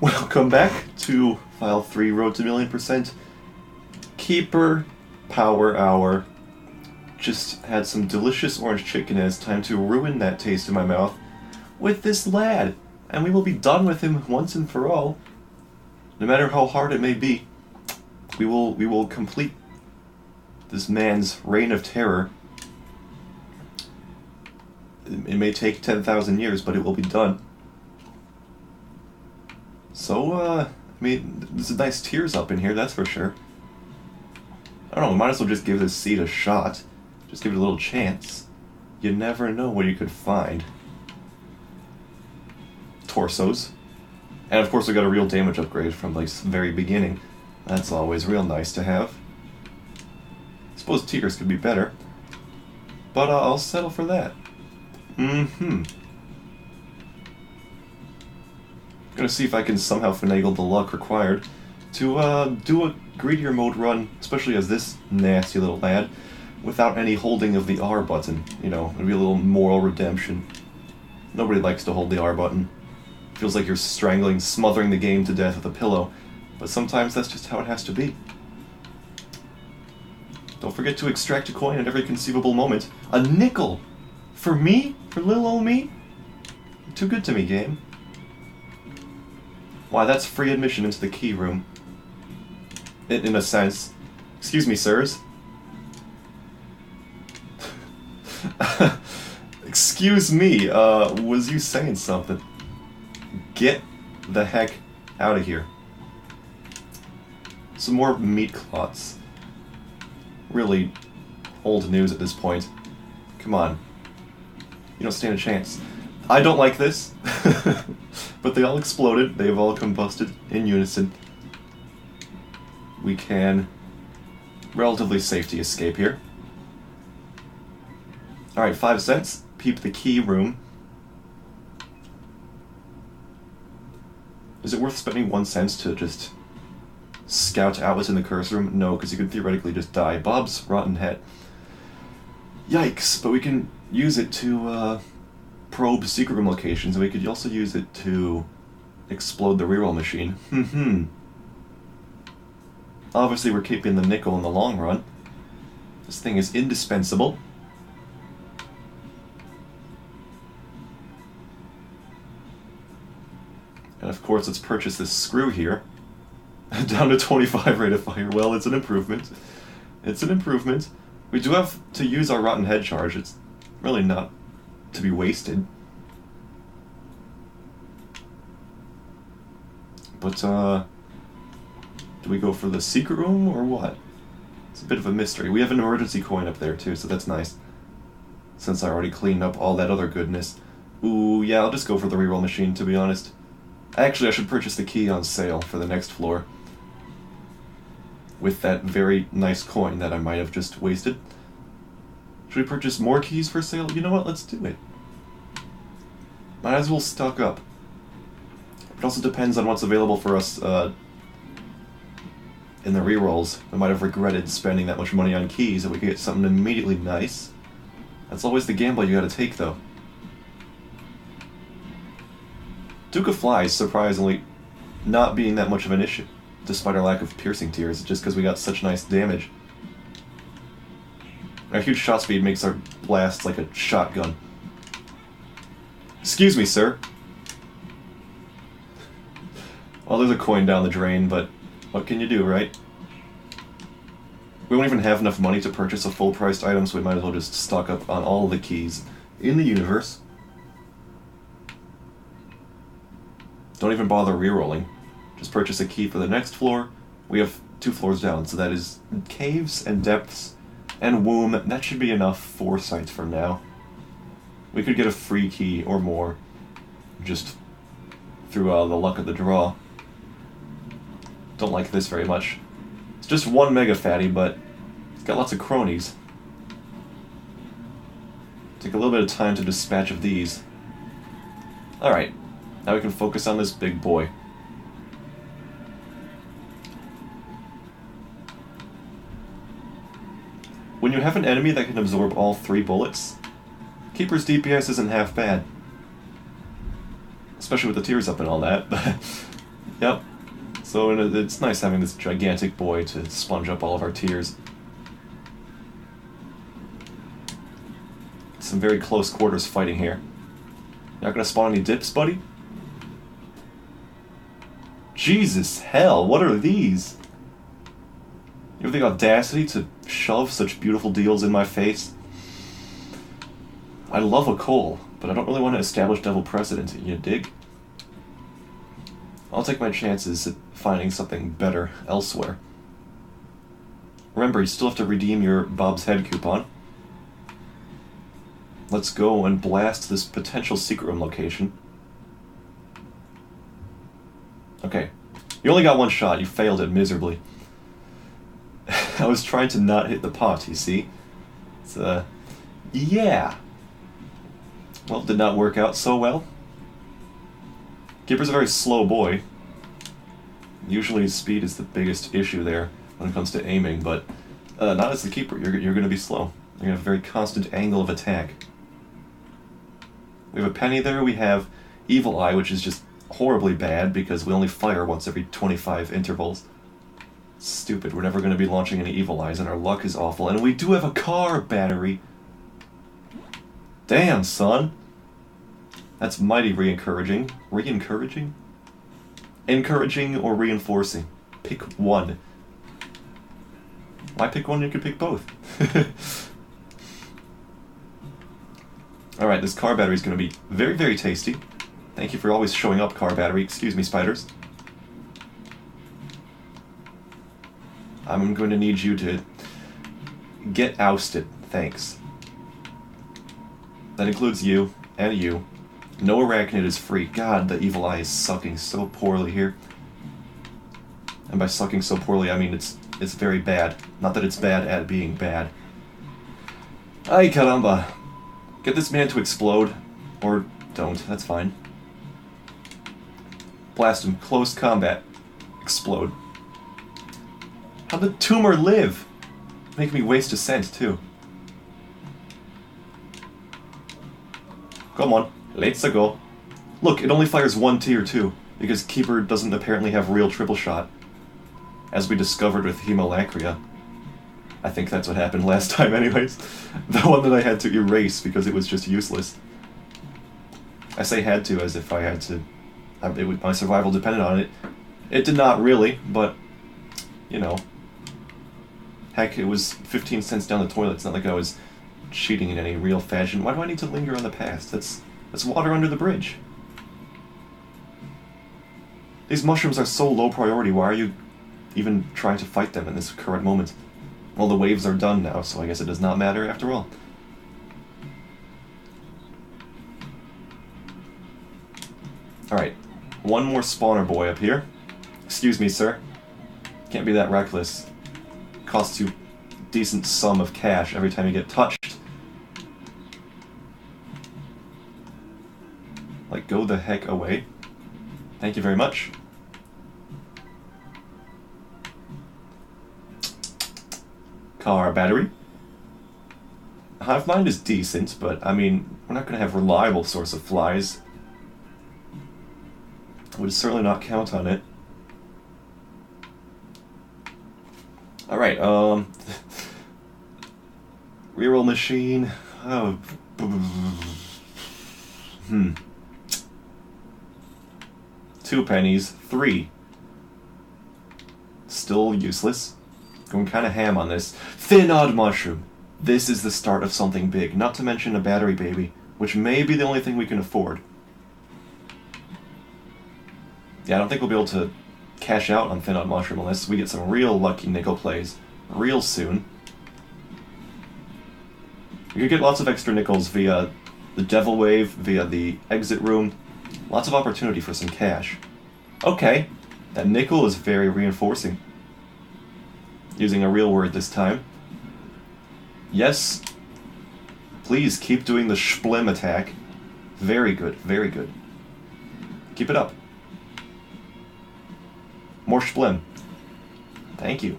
Welcome back to File 3 Road to Million%. Keeper Power Hour. Just had some delicious orange chicken and it's time to ruin that taste in my mouth with this lad. And we will be done with him once and for all. No matter how hard it may be, we will complete this man's reign of terror. It may take 10,000 years, but it will be done. So, I mean, there's nice tears up in here, that's for sure. I don't know, we might as well just give this seed a shot. Just give it a little chance. You never know what you could find. Torsos. And of course we got a real damage upgrade from like the very beginning. That's always real nice to have. I suppose tears could be better. But I'll settle for that. Gonna see if I can somehow finagle the luck required to do a Greedier mode run, especially as this nasty little lad, without any holding of the R button. You know, it'd be a little moral redemption. Nobody likes to hold the R button. Feels like you're strangling, smothering the game to death with a pillow, but sometimes that's just how it has to be. Don't forget to extract a coin at every conceivable moment. A nickel! For me? For little old me? You're too good to me, game. Why, that's free admission into the key room. In a sense. Excuse me, sirs. Excuse me, was you saying something? Get the heck out of here. Some more meat clots. Really old news at this point. Come on. You don't stand a chance. I don't like this. But they all exploded. They've all combusted in unison. We can relatively safely escape here. Alright, 5 cents. Peep the key room. Is it worth spending 1 cent to just scout out what's in the curse room? No, because you could theoretically just die. Bob's rotten head. Yikes, but we can use it to probe secret room locations, and we could also use it to explode the reroll machine. Obviously we're keeping the nickel in the long run. This thing is indispensable. And of course let's purchase this screw here. Down to 25 rate of fire. Well, it's an improvement. It's an improvement. We do have to use our rotten head charge. It's really not to be wasted. But, do we go for the secret room or what? It's a bit of a mystery. We have an emergency coin up there too, so that's nice. Since I already cleaned up all that other goodness. Ooh, yeah, I'll just go for the reroll machine, to be honest. Actually, I should purchase the key on sale for the next floor. With that very nice coin that I might have just wasted. Should we purchase more keys for sale? You know what, let's do it. Might as well stock up. It also depends on what's available for us in the rerolls. We might have regretted spending that much money on keys if we could get something immediately nice. That's always the gamble you gotta take, though. Duke of Flies, surprisingly, not being that much of an issue, despite our lack of piercing tears, just because we got such nice damage. Our huge shot speed makes our blast like a shotgun. Excuse me, sir. Well, there's a coin down the drain, but what can you do, right? We won't even have enough money to purchase a full-priced item, so we might as well just stock up on all the keys in the universe. Don't even bother re-rolling. Just purchase a key for the next floor. We have 2 floors down, so that is caves and depths and womb. That should be enough foresight for now. We could get a free key or more, just through the luck of the draw. Don't like this very much. It's just 1 mega fatty, but it's got lots of cronies. Take a little bit of time to dispatch of these. Alright, now we can focus on this big boy. When you have an enemy that can absorb all 3 bullets, Keeper's DPS isn't half bad. Especially with the tears up and all that, but Yep. So it's nice having this gigantic boy to sponge up all of our tears. Some very close quarters fighting here. Not gonna spawn any dips, buddy? Jesus hell, what are these? You have the audacity to shove such beautiful deals in my face? I love a coal, but I don't really want to establish double precedent, you dig? I'll take my chances at finding something better elsewhere. Remember, you still have to redeem your Bob's Head coupon. Let's go and blast this potential secret room location. Okay. You only got one shot, you failed it miserably. I was trying to not hit the pot, you see? It's, yeah. Well, did not work out so well. Keeper's a very slow boy. Usually speed is the biggest issue there when it comes to aiming, but not as the keeper. You're going to be slow. You're going to have a very constant angle of attack. We have a penny there. We have Evil Eye, which is just horribly bad because we only fire once every 25 intervals. Stupid. We're never going to be launching any Evil Eyes, and our luck is awful. And we do have a car battery. Damn, son. That's mighty re-encouraging. Re-encouraging? Encouraging or reinforcing? Pick one. Why pick one? You could pick both. Alright, this car battery is going to be very, very tasty. Thank you for always showing up, car battery. Excuse me, spiders. I'm going to need you to get ousted. Thanks. That includes you and you. No arachnid is free. God, the Evil Eye is sucking so poorly here. And by sucking so poorly, I mean it's very bad. Not that it's bad at being bad. Ay caramba. Get this man to explode. Or don't, that's fine. Blast him. Close combat. Explode. How'd the tumor live? Make me waste a cent, too. Come on. Let's go. Look, it only fires one tier too, because Keeper doesn't apparently have real triple shot. As we discovered with Hemolacria. I think that's what happened last time anyways. The one that I had to erase because it was just useless. I say had to as if I had to... my survival depended on it. It did not really, but... you know. Heck, it was 15 cents down the toilet. It's not like I was cheating in any real fashion. Why do I need to linger on the past? That's water under the bridge. These mushrooms are so low priority, why are you even trying to fight them in this current moment? Well, the waves are done now, so I guess it does not matter after all. Alright, one more spawner boy up here. Excuse me, sir. Can't be that reckless. Costs you a decent sum of cash every time you get touched. Like, go the heck away. Thank you very much. Car battery. Hive mind is decent, but, I mean, we're not going to have reliable source of flies. I would certainly not count on it. Alright, reroll machine. Oh. Two pennies. 3. Still useless. Going kind of ham on this. Thin odd mushroom. This is the start of something big. Not to mention a battery baby, which may be the only thing we can afford. Yeah, I don't think we'll be able to cash out on thin odd mushroom unless we get some real lucky nickel plays real soon. We could get lots of extra nickels via the Devil Wave, via the exit room. Lots of opportunity for some cash. Okay, that nickel is very reinforcing. Using a real word this time. Yes. Please keep doing the shplim attack. Very good, very good. Keep it up. More shplim. Thank you.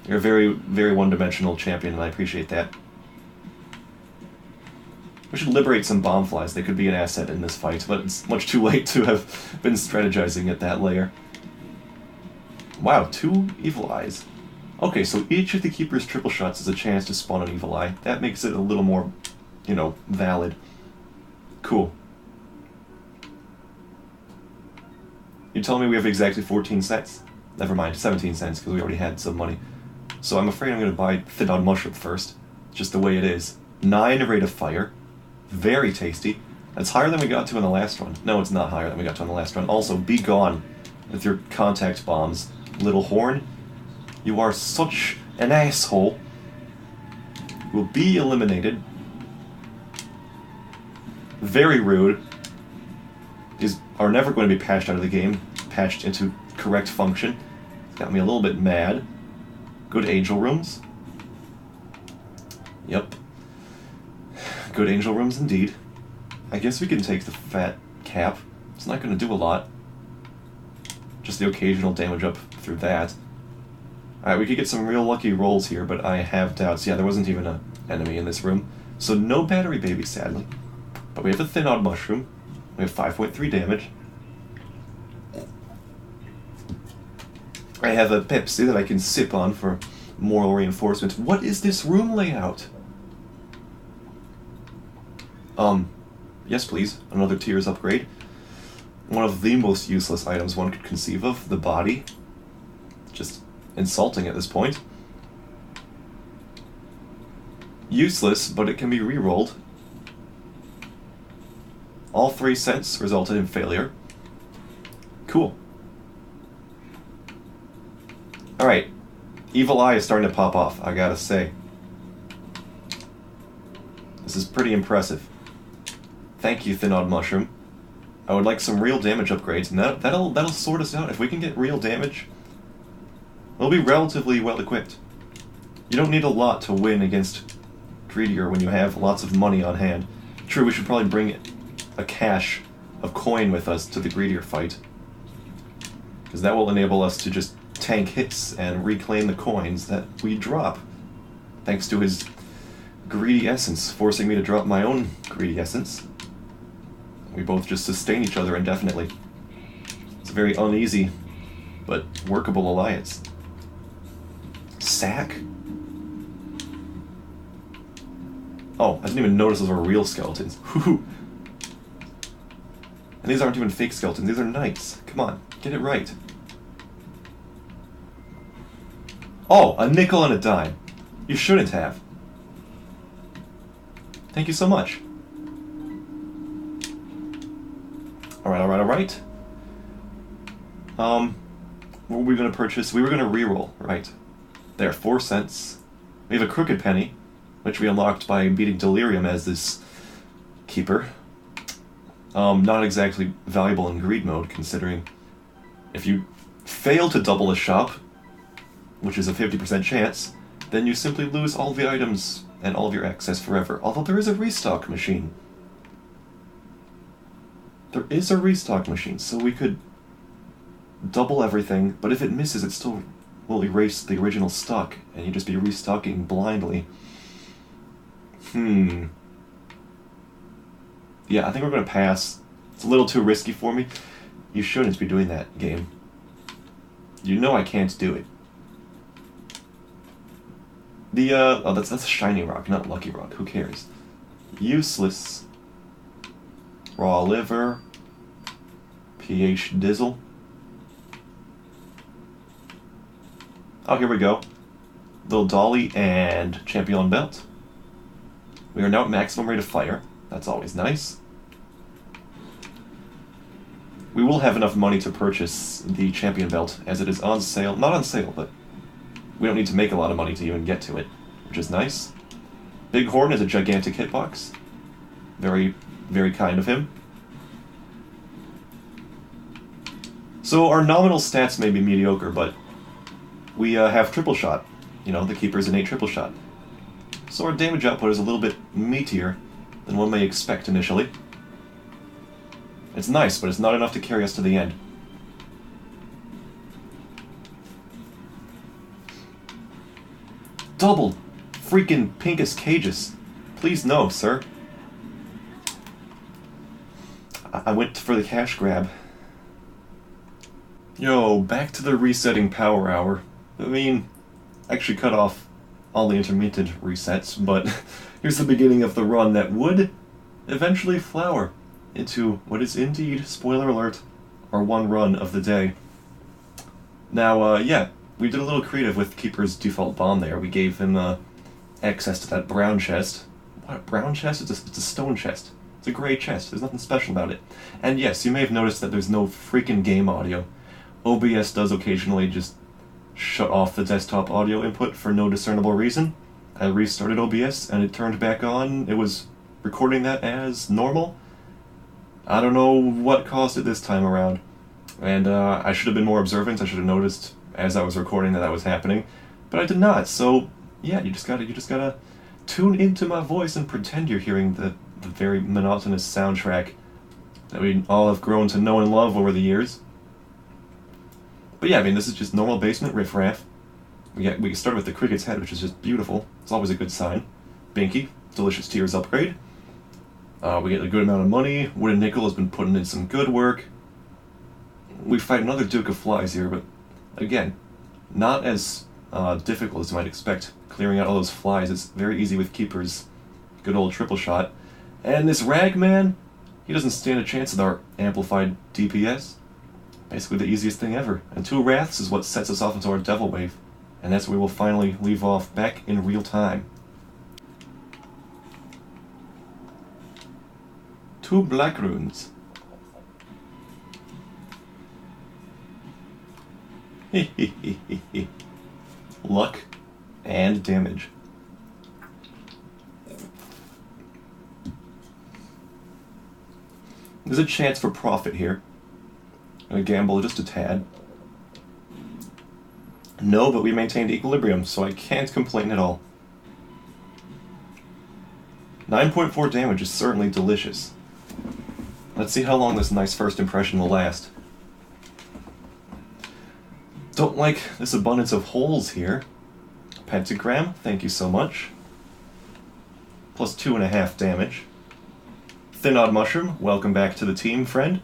You're a very, very one-dimensional champion, and I appreciate that. We should liberate some bomb flies. They could be an asset in this fight, but it's much too late to have been strategizing at that layer. Wow, 2 evil eyes. Okay, so each of the Keeper's triple shots is a chance to spawn an evil eye. That makes it a little more, you know, valid. Cool. You tell me we have exactly 14 cents. Never mind, 17 cents, because we already had some money. So I'm afraid I'm going to buy Thin-Odd Mushroom first. Just the way it is. 9 rate of fire. Very tasty. That's higher than we got to in the last run. No, it's not higher than we got to in the last run. Also, be gone with your contact bombs. Little Horn, you are such an asshole. Will be eliminated. Very rude. These are never going to be patched out of the game. Patched into correct function. Got me a little bit mad. Good angel rooms. Yep. Good angel rooms indeed. I guess we can take the fat cap. It's not going to do a lot. Just the occasional damage up through that. Alright, we could get some real lucky rolls here, but I have doubts. Yeah, there wasn't even an enemy in this room. So no battery baby, sadly. But we have a Thin-Odd Mushroom. We have 5.3 damage. I have a Pepsi that I can sip on for moral reinforcement. What is this room layout? Yes please, another tiers upgrade. One of the most useless items one could conceive of, the body. Just insulting at this point. Useless, but it can be re-rolled. All 3 cents resulted in failure. Cool. Alright, Evil Eye is starting to pop off, I gotta say. This is pretty impressive. Thank you, Thin-Odd Mushroom. I would like some real damage upgrades, and that'll sort us out. If we can get real damage, we'll be relatively well equipped. You don't need a lot to win against Greedier when you have lots of money on hand. True, we should probably bring a cache of coin with us to the Greedier fight, because that will enable us to just tank hits and reclaim the coins that we drop, thanks to his greedy essence, forcing me to drop my own greedy essence. We both just sustain each other indefinitely. It's a very uneasy, but workable alliance. Sack? Oh, I didn't even notice those were real skeletons. Whew. And these aren't even fake skeletons, these are knights. Come on, get it right. Oh, a nickel and a dime. You shouldn't have. Thank you so much. Alright. What were we going to purchase? We were going to reroll, right. There, 4 cents. We have a crooked penny, which we unlocked by beating Delirium as this keeper. Not exactly valuable in greed mode, considering if you fail to double a shop, which is a 50% chance, then you simply lose all the items and all of your access forever. Although there is a restock machine. There is a restock machine, so we could double everything, but if it misses, it still will erase the original stock, and you'd just be restocking blindly. Yeah, I think we're going to pass. It's a little too risky for me. You shouldn't be doing that, game. You know I can't do it. Oh, that's a shiny rock, not lucky rock. Who cares? Useless. Raw liver. pH Dizzle. Oh, here we go. Little Dolly and Champion Belt. We are now at maximum rate of fire. That's always nice. We will have enough money to purchase the Champion Belt, as it is on sale. Not on sale, but we don't need to make a lot of money to even get to it, which is nice. Big Horn is a gigantic hitbox. Very, very kind of him. So our nominal stats may be mediocre, but we have triple shot. You know, the Keeper's innate triple shot. So our damage output is a little bit meatier than one may expect initially. It's nice, but it's not enough to carry us to the end. Double freaking Pincus Cages. Please no, sir. I went for the cash grab. Yo, back to the resetting power hour. I mean, actually cut off all the intermittent resets, but here's the beginning of the run that would eventually flower into what is indeed, spoiler alert, our one run of the day. Now, yeah, we did a little creative with Keeper's default bomb there. We gave him access to that brown chest. What, brown chest? It's a stone chest. It's a gray chest. There's nothing special about it. And yes, you may have noticed that there's no freaking game audio. OBS does occasionally just shut off the desktop audio input for no discernible reason. I restarted OBS and it turned back on. It was recording that as normal. I don't know what caused it this time around. And I should have been more observant. I should have noticed as I was recording that was happening. But I did not. So yeah, you just gotta tune into my voice and pretend you're hearing the very monotonous soundtrack that we all have grown to know and love over the years. But yeah, I mean, this is just normal basement riffraff. We started with the cricket's head, which is just beautiful. It's always a good sign. Binky, delicious tiers upgrade. We get a good amount of money. Wooden Nickel has been putting in some good work. We fight another Duke of Flies here, but again, not as difficult as you might expect. Clearing out all those flies is very easy with Keeper's good old triple shot. And this Ragman, he doesn't stand a chance with our amplified DPS. Basically the easiest thing ever. And 2 Wraths is what sets us off into our Devil Wave. And that's where we will finally leave off back in real time. 2 Black Runes. Luck and damage. There's a chance for profit here. I'm gonna gamble just a tad. No, but we maintained equilibrium, so I can't complain at all. 9.4 damage is certainly delicious. Let's see how long this nice first impression will last. Don't like this abundance of holes here. Pentagram, thank you so much. Plus 2.5 damage. Thin Odd Mushroom, welcome back to the team, friend.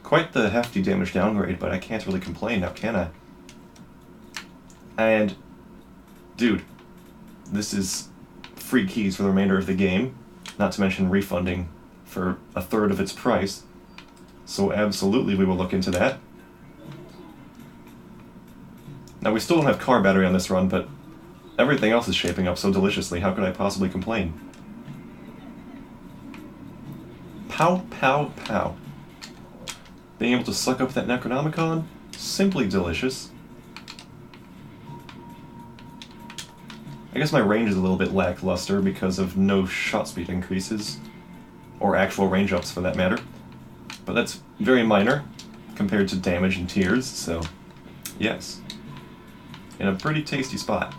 Quite the hefty damage downgrade, but I can't really complain now, can I? And, dude, this is free keys for the remainder of the game, not to mention refunding for 1/3 of its price. So absolutely we will look into that. Now we still don't have car battery on this run, but everything else is shaping up so deliciously, how could I possibly complain? Pow, pow, pow. Being able to suck up that Necronomicon, simply delicious. I guess my range is a little bit lackluster because of no shot speed increases, or actual range ups for that matter. But that's very minor compared to damage and tiers, so yes. In a pretty tasty spot.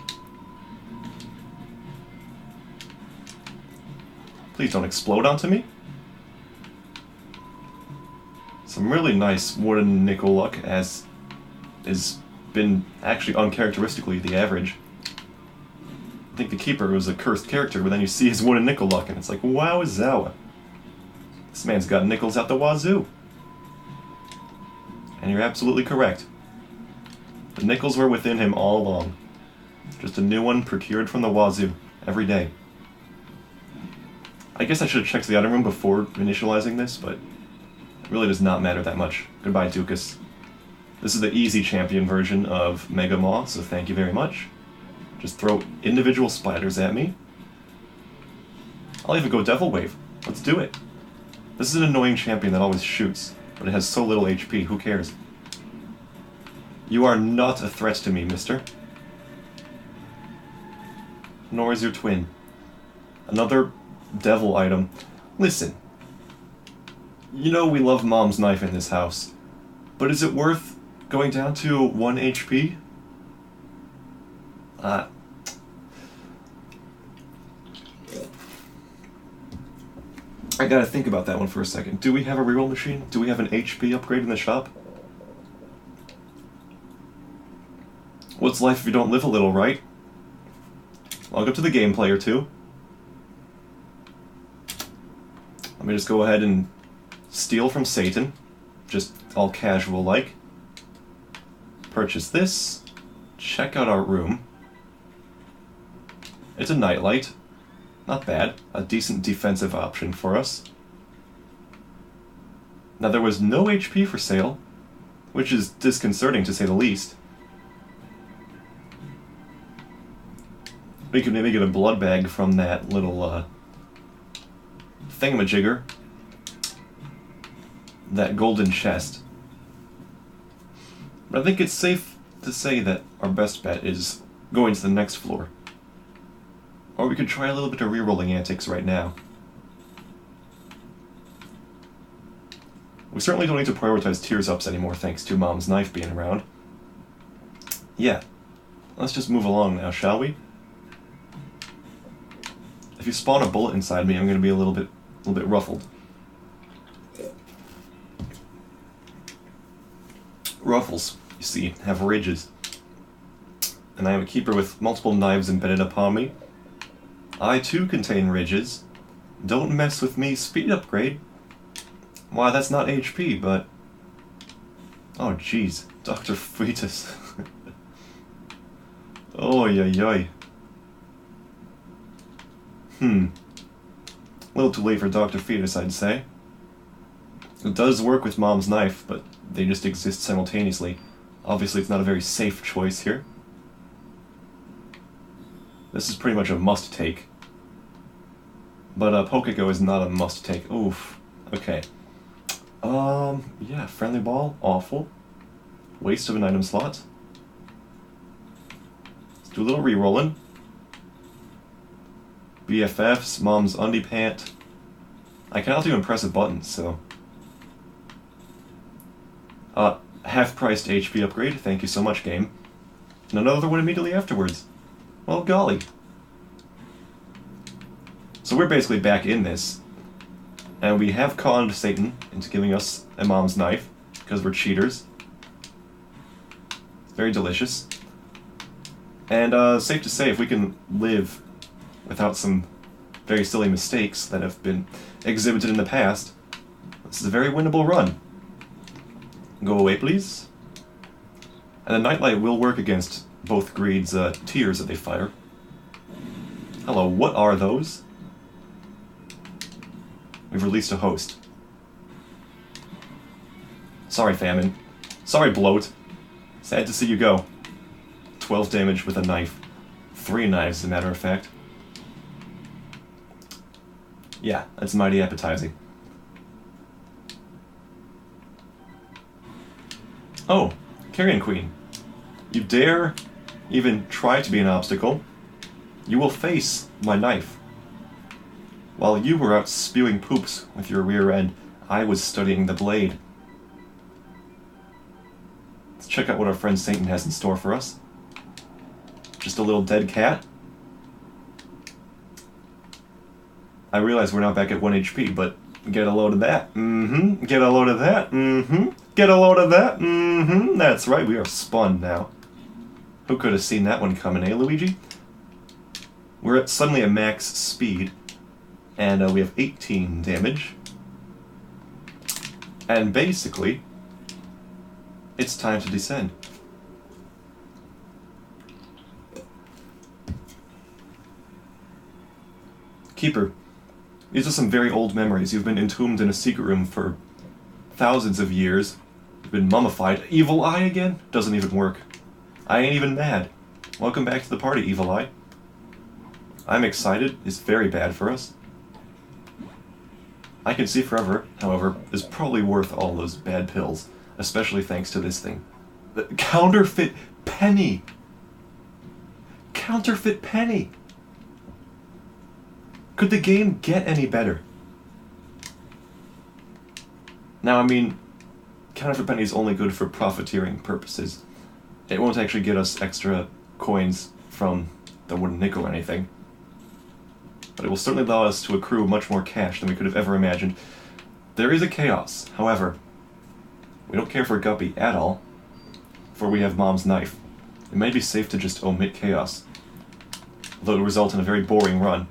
Please don't explode onto me. Some really nice Wooden Nickel luck, as has been actually uncharacteristically the average. I think the Keeper was a cursed character, but then you see his Wooden Nickel luck, and it's like, wow, zowa. This man's got nickels out the wazoo. And you're absolutely correct. The nickels were within him all along. Just a new one procured from the wazoo every day. I guess I should have checked the item room before initializing this, but it really does not matter that much. Goodbye, Dukas. This is the easy champion version of Mega Maw, so thank you very much. Just throw individual spiders at me. I'll even go Devil Wave. Let's do it. This is an annoying champion that always shoots, but it has so little HP, who cares? You are not a threat to me, mister. Nor is your twin. Another devil item. Listen. You know we love Mom's knife in this house, but is it worth going down to 1 HP? I gotta think about that one for a second. Do we have a reroll machine? Do we have an HP upgrade in the shop? What's life if you don't live a little, right? Log up to the game player too. Let me just go ahead and steal from Satan, just all casual-like. Purchase this. Check out our room. It's a nightlight. Not bad. A decent defensive option for us. Now there was no HP for sale, which is disconcerting to say the least. We could maybe get a blood bag from that little thingamajigger. That golden chest. But I think it's safe to say that our best bet is going to the next floor. Or we could try a little bit of rerolling antics right now. We certainly don't need to prioritize tears ups anymore thanks to Mom's knife being around. Yeah. Let's just move along now, shall we? If you spawn a bullet inside me, I'm going to be a little bit ruffled. Ruffles, you see, have ridges. And I am a keeper with multiple knives embedded upon me. I too contain ridges. Don't mess with me, speed upgrade. Why, that's not HP, but... Oh, jeez. Dr. Fetus. Oy, oy, oy. A little too late for Dr. Fetus, I'd say. It does work with Mom's knife, but they just exist simultaneously. Obviously, it's not a very safe choice here. This is pretty much a must-take. But Pokego is not a must-take. Oof. Okay. Yeah, friendly ball, awful. Waste of an item slot. Let's do a little re-rolling. BFFs, Mom's undie pant. I cannot even press a button, so... half-priced HP upgrade, thank you so much, game. And another one immediately afterwards. Well, golly. So we're basically back in this. And we have conned Satan into giving us a Mom's knife, because we're cheaters. It's very delicious. And safe to say, if we can live without some very silly mistakes that have been exhibited in the past, this is a very winnable run. Go away, please. And the nightlight will work against both Greed's tears that they fire. Hello, what are those? We've released a host. Sorry, Famine. Sorry, Bloat. Sad to see you go. 12 damage with a knife. 3 knives, as a matter of fact. Yeah, that's mighty appetizing. Oh, Carrion Queen. You dare even try to be an obstacle, you will face my knife. While you were out spewing poops with your rear end, I was studying the blade. Let's check out what our friend Satan has in store for us. Just a little dead cat. I realize we're now back at 1 HP, but get a load of that. Get a load of that. Get a load of that. That's right, we are spun now. Who could have seen that one coming, eh, Luigi? We're at suddenly at max speed, and we have 18 damage. And basically, it's time to descend. Keeper, these are some very old memories. You've been entombed in a secret room for thousands of years. You've been mummified. Evil Eye again? Doesn't even work. I ain't even mad. Welcome back to the party, Evil Eye. I'm excited. It's very bad for us. I Can See Forever, however, is probably worth all those bad pills, especially thanks to this thing. The counterfeit penny! Counterfeit penny! Could the game get any better? Now, I mean, counterfeit penny is only good for profiteering purposes. It won't actually get us extra coins from the wooden nickel or anything. But it will certainly allow us to accrue much more cash than we could have ever imagined. There is a chaos, however. We don't care for Guppy at all, for we have Mom's knife. It may be safe to just omit chaos, although it will result in a very boring run.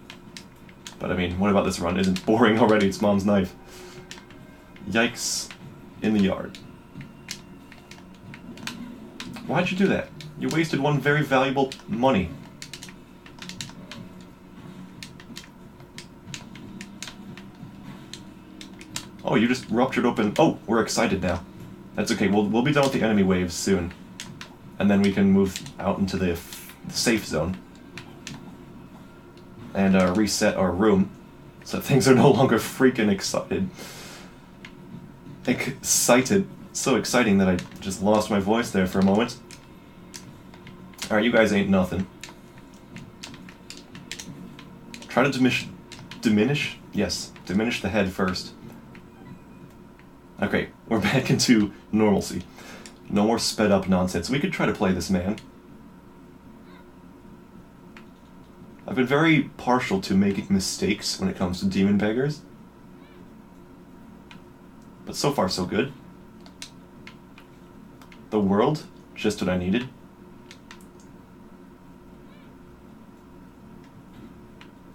But I mean, what about this run isn't boring already? It's Mom's knife. Yikes in the yard. Why'd you do that? You wasted one very valuable money. Oh, you just ruptured open... Oh, we're excited now. That's okay, we'll be done with the enemy waves soon. And then we can move out into the safe zone. And reset our room, so things are no longer freaking excited. Excited. So exciting that I just lost my voice there for a moment. Alright, you guys ain't nothing. Try to diminish? Yes, diminish the head first. Okay, we're back into normalcy. No more sped up nonsense. We could try to play this man. I've been very partial to making mistakes when it comes to demon beggars. But so far so good. The world, just what I needed.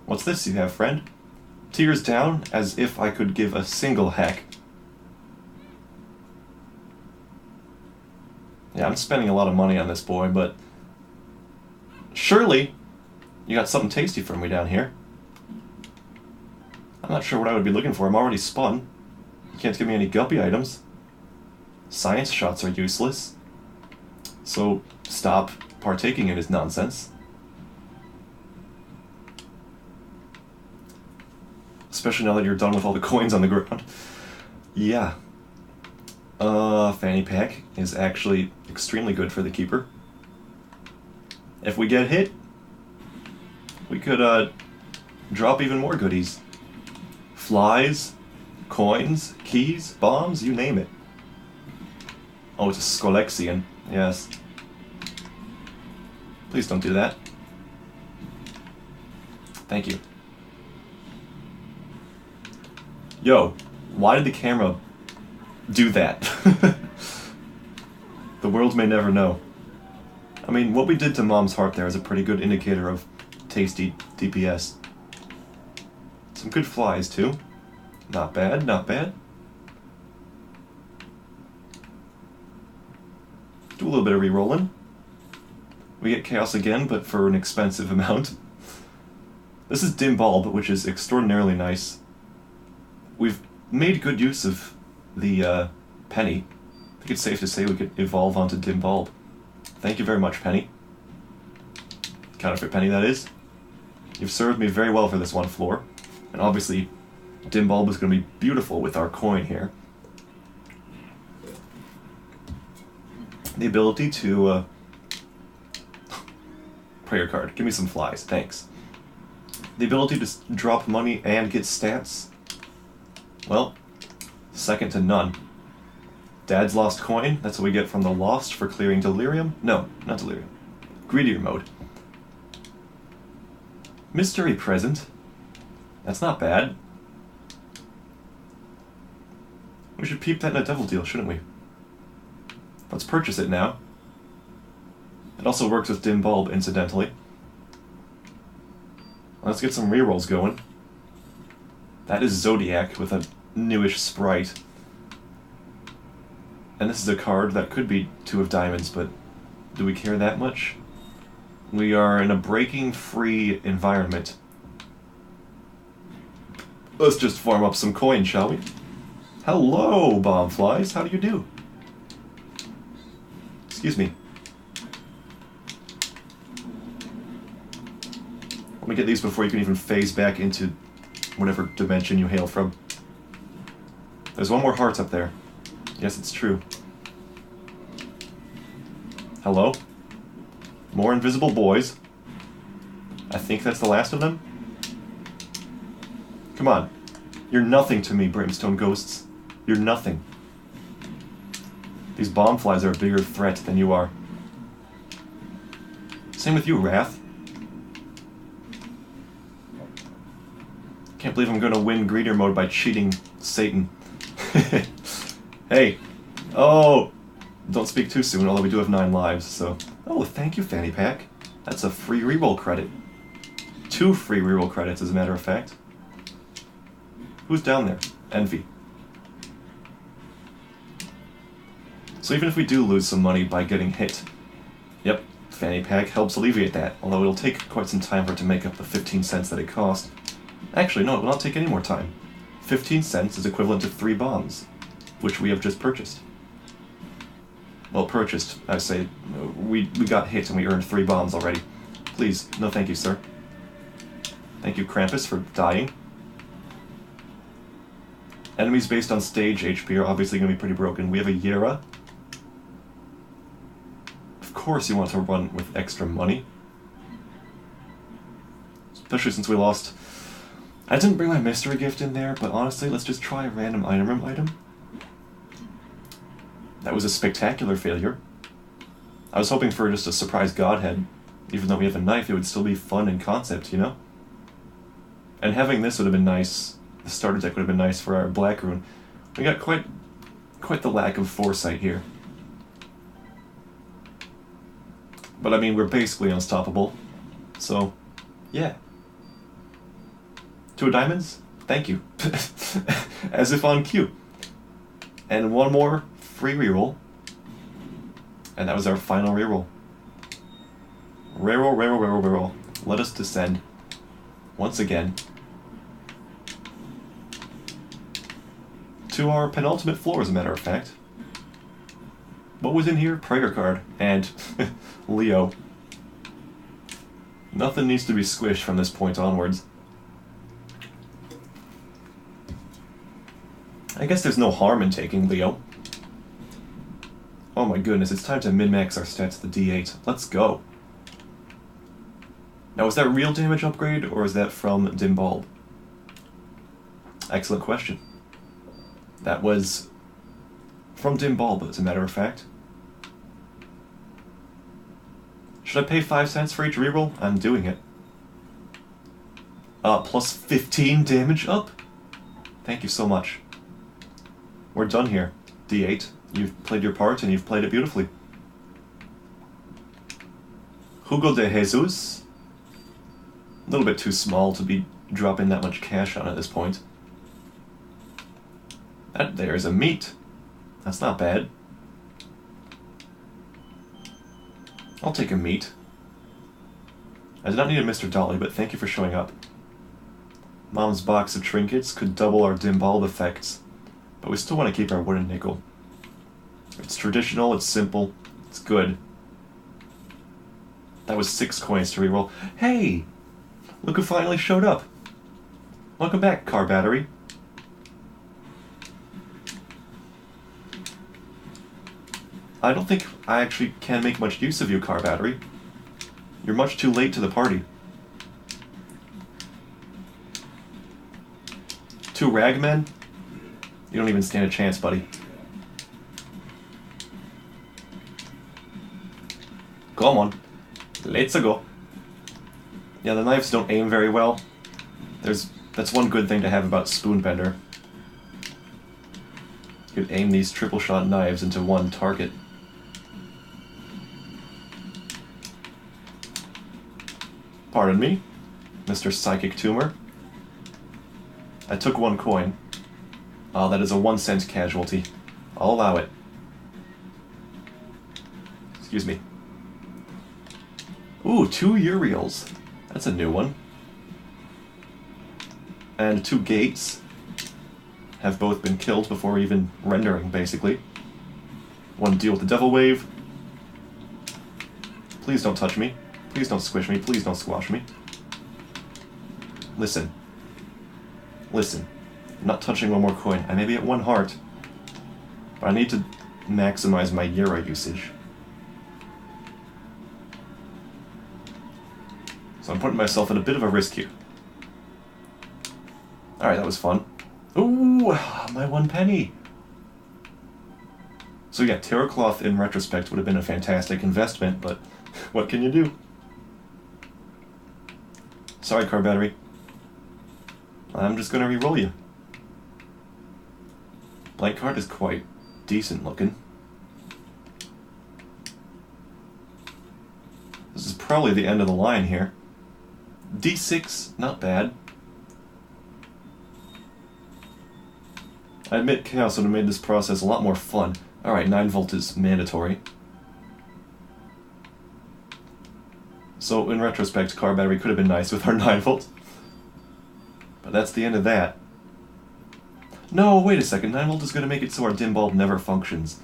What's this you have, friend? Tears down, as if I could give a single heck. Yeah, I'm spending a lot of money on this boy, but... surely, you got something tasty for me down here. I'm not sure what I would be looking for. I'm already spun. You can't give me any guppy items. Science shots are useless. So, stop partaking in his nonsense. Especially now that you're done with all the coins on the ground. Yeah. Fanny pack is actually extremely good for the keeper. If we get hit, we could, drop even more goodies. Flies, coins, keys, bombs, you name it. Oh, it's a Skolexian. Yes. Please don't do that. Thank you. Yo, why did the camera do that? The world may never know. I mean, what we did to Mom's heart there is a pretty good indicator of tasty DPS. Some good flies, too. Not bad, not bad. Do a little bit of re-rolling. We get Chaos again, but for an expensive amount. This is Dim Bulb, which is extraordinarily nice. We've made good use of the penny. I think it's safe to say we could evolve onto Dim Bulb. Thank you very much, Penny. Counterfeit Penny, that is. You've served me very well for this one floor. And obviously, Dim Bulb is going to be beautiful with our coin here. The ability to... prayer card. Give me some flies, thanks. The ability to drop money and get stats. Well, second to none. Dad's lost coin, that's what we get from the lost for clearing delirium. No, not delirium. Greedier mode. Mystery present. That's not bad. We should peep that in a devil deal, shouldn't we? Let's purchase it now. It also works with Dim Bulb, incidentally. Let's get some rerolls going. That is Zodiac with a newish sprite. And this is a card that could be 2 of diamonds, but do we care that much? We are in a breaking-free environment. Let's just farm up some coin, shall we? Hello, bomb flies. How do you do? Excuse me. Let me get these before you can even phase back into whatever dimension you hail from. There's one more heart up there. Yes, it's true. Hello? More invisible boys. I think that's the last of them. Come on. You're nothing to me, brimstone ghosts. You're nothing. These bomb flies are a bigger threat than you are. Same with you, Wrath. Can't believe I'm gonna win Greedier mode by cheating Satan. Hey. Oh! Don't speak too soon, although we do have 9 lives, so... Oh, thank you, Fanny Pack. That's a free reroll credit. 2 free reroll credits, as a matter of fact. Who's down there? Envy. So even if we do lose some money by getting hit, yep, Fanny Pack helps alleviate that, although it'll take quite some time for it to make up the 15 cents that it cost. Actually, no, it will not take any more time. 15 cents is equivalent to 3 bombs, which we have just purchased. Well, purchased, I say. We got hit and we earned 3 bombs already. Please, no thank you, sir. Thank you, Krampus, for dying. Enemies based on stage HP are obviously going to be pretty broken. We have a Yera. Of course you want to run with extra money. Especially since we lost... I didn't bring my mystery gift in there, but honestly, let's just try a random item room item. That was a spectacular failure. I was hoping for just a surprise godhead. Even though we have a knife, it would still be fun in concept, you know? And having this would have been nice. The starter deck would have been nice for our Black Rune. We got quite the lack of foresight here. But I mean, we're basically unstoppable. So, yeah. 2 diamonds? Thank you. As if on cue. And 1 more free reroll. And that was our final reroll. Reroll, reroll, reroll, reroll. Let us descend. Once again. To our penultimate floor, as a matter of fact. What was in here? Prayer card. And Leo. Nothing needs to be squished from this point onwards. I guess there's no harm in taking Leo. Oh my goodness, it's time to min-max our stats to the D8. Let's go. Now, was that real damage upgrade, or is that from Dim Bulb? Excellent question. That was from Dim Bulb, as a matter of fact. Should I pay 5 cents for each reroll? I'm doing it. Plus 15 damage up? Thank you so much. We're done here. D8. You've played your part, and you've played it beautifully. Hugo de Jesus. A little bit too small to be dropping that much cash on at this point. That there's a meat. That's not bad. I'll take a meat. I did not need a Mr. Dolly, but thank you for showing up. Mom's box of trinkets could double our dim bulb effects, but we still want to keep our wooden nickel. It's traditional, it's simple, it's good. That was 6 coins to reroll. Hey! Look who finally showed up. Welcome back, car battery. I don't think I actually can make much use of you, car battery. You're much too late to the party. 2 ragmen? You don't even stand a chance, buddy. Come on. Let's go. Yeah, the knives don't aim very well. That's one good thing to have about Spoonbender. You could aim these triple shot knives into one target. Pardon me, Mr. Psychic Tumor. I took 1 coin. That is a 1 cent casualty. I'll allow it. Excuse me. Ooh, 2 Uriels. That's a new one. And 2 gates have both been killed before even rendering, basically. 1 deal with the Devil Wave. Please don't touch me. Please don't squish me. Please don't squash me. Listen. Listen. I'm not touching 1 more coin. I may be at 1 heart, but I need to maximize my Euro usage. So I'm putting myself at a bit of a risk here. Alright, that was fun. Ooh, my 1 penny! So yeah, Terror Cloth in retrospect would have been a fantastic investment, but what can you do? Sorry, car battery. I'm just gonna re-roll you. Blank card is quite decent looking. This is probably the end of the line here. D6, not bad. I admit Chaos would have made this process a lot more fun. Alright, 9-volt is mandatory. So, in retrospect, car battery could have been nice with our 9-volt. But that's the end of that. No, wait a second, 9-volt is going to make it so our dim bulb never functions.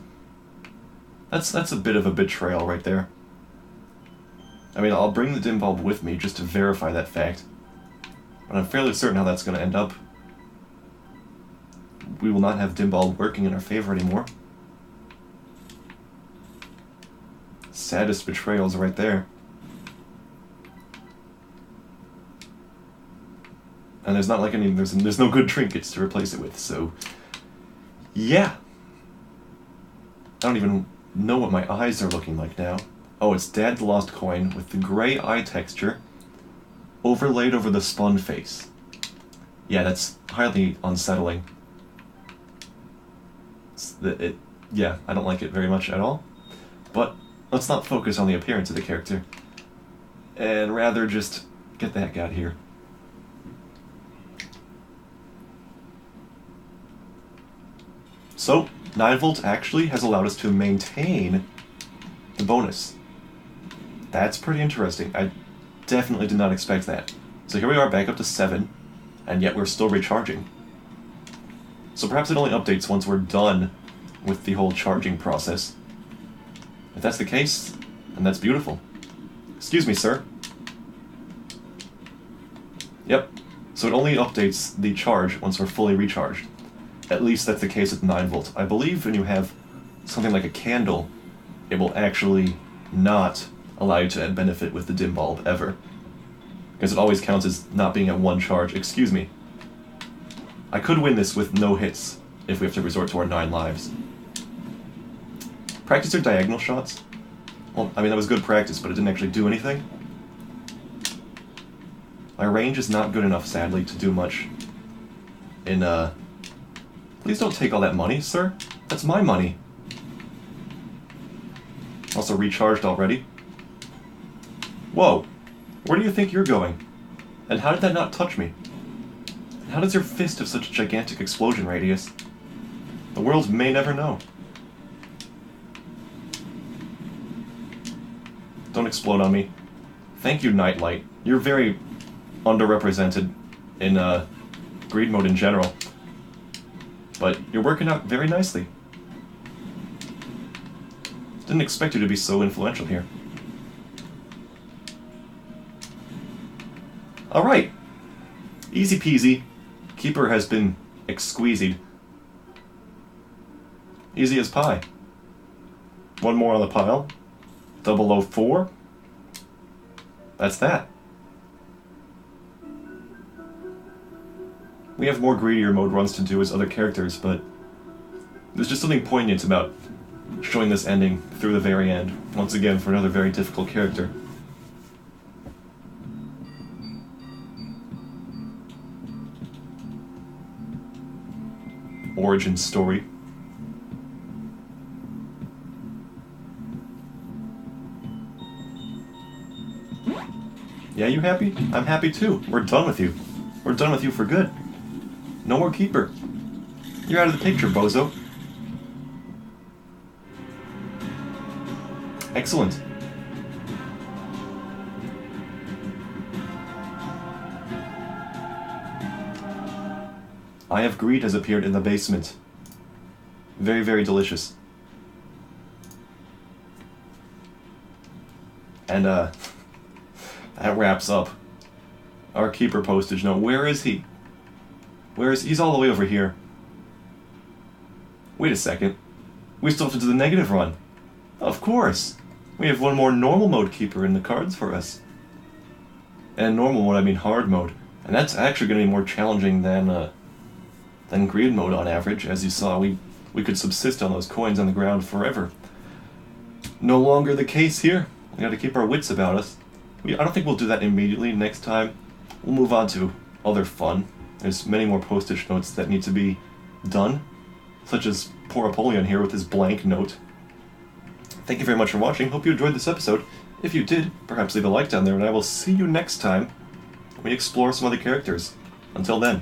That's a bit of a betrayal right there. I mean, I'll bring the dim bulb with me just to verify that fact. But I'm fairly certain how that's going to end up. We will not have dim bulb working in our favor anymore. Saddest betrayals right there. And there's not like any, there's no good trinkets to replace it with, so yeah. I don't even know what my eyes are looking like now. Oh, it's Dad's Lost Coin with the gray eye texture overlaid over the spun face. Yeah, that's highly unsettling. Yeah, I don't like it very much at all. But let's not focus on the appearance of the character, and rather just get the heck out of here. So, 9-volt actually has allowed us to maintain the bonus. That's pretty interesting. I definitely did not expect that. So here we are back up to 7, and yet we're still recharging. So perhaps it only updates once we're done with the whole charging process. If that's the case, then that's beautiful. Excuse me, sir. Yep. So it only updates the charge once we're fully recharged. At least that's the case with 9-volt. I believe when you have something like a candle, it will actually not allow you to benefit with the dim bulb ever. Because it always counts as not being at 1 charge. Excuse me. I could win this with no hits if we have to resort to our 9 lives. Practice your diagonal shots? Well, I mean, that was good practice, but it didn't actually do anything. My range is not good enough, sadly, to do much in, Please don't take all that money, sir. That's my money. Also recharged already. Whoa. Where do you think you're going? And how did that not touch me? And how does your fist have such a gigantic explosion radius? The world may never know. Don't explode on me. Thank you, Nightlight. You're very underrepresented in, greed mode in general. But you're working out very nicely. Didn't expect you to be so influential here. Alright. Easy peasy. Keeper has been exqueezied. Easy as pie. One more on the pile. 004. That's that. We have more Greedier mode runs to do as other characters, but there's just something poignant about showing this ending through the very end, once again for another very difficult character. Origin story. Yeah, you happy? I'm happy too. We're done with you. We're done with you for good. No more Keeper. You're out of the picture, bozo. Excellent. Eye of Greed has appeared in the basement. Very, very delicious. And, that wraps up our Keeper postage note. Where is he? He's all the way over here. Wait a second. We still have to do the negative run. Of course. We have one more normal mode Keeper in the cards for us. And normal mode, I mean hard mode. And that's actually going to be more challenging than greed mode on average. As you saw, we could subsist on those coins on the ground forever. No longer the case here. We got to keep our wits about us. I don't think we'll do that immediately next time. We'll move on to other fun. There's many more postage notes that need to be done, such as poor Apollyon here with his blank note. Thank you very much for watching. Hope you enjoyed this episode. If you did, perhaps leave a like down there, and I will see you next time when we explore some other characters. Until then.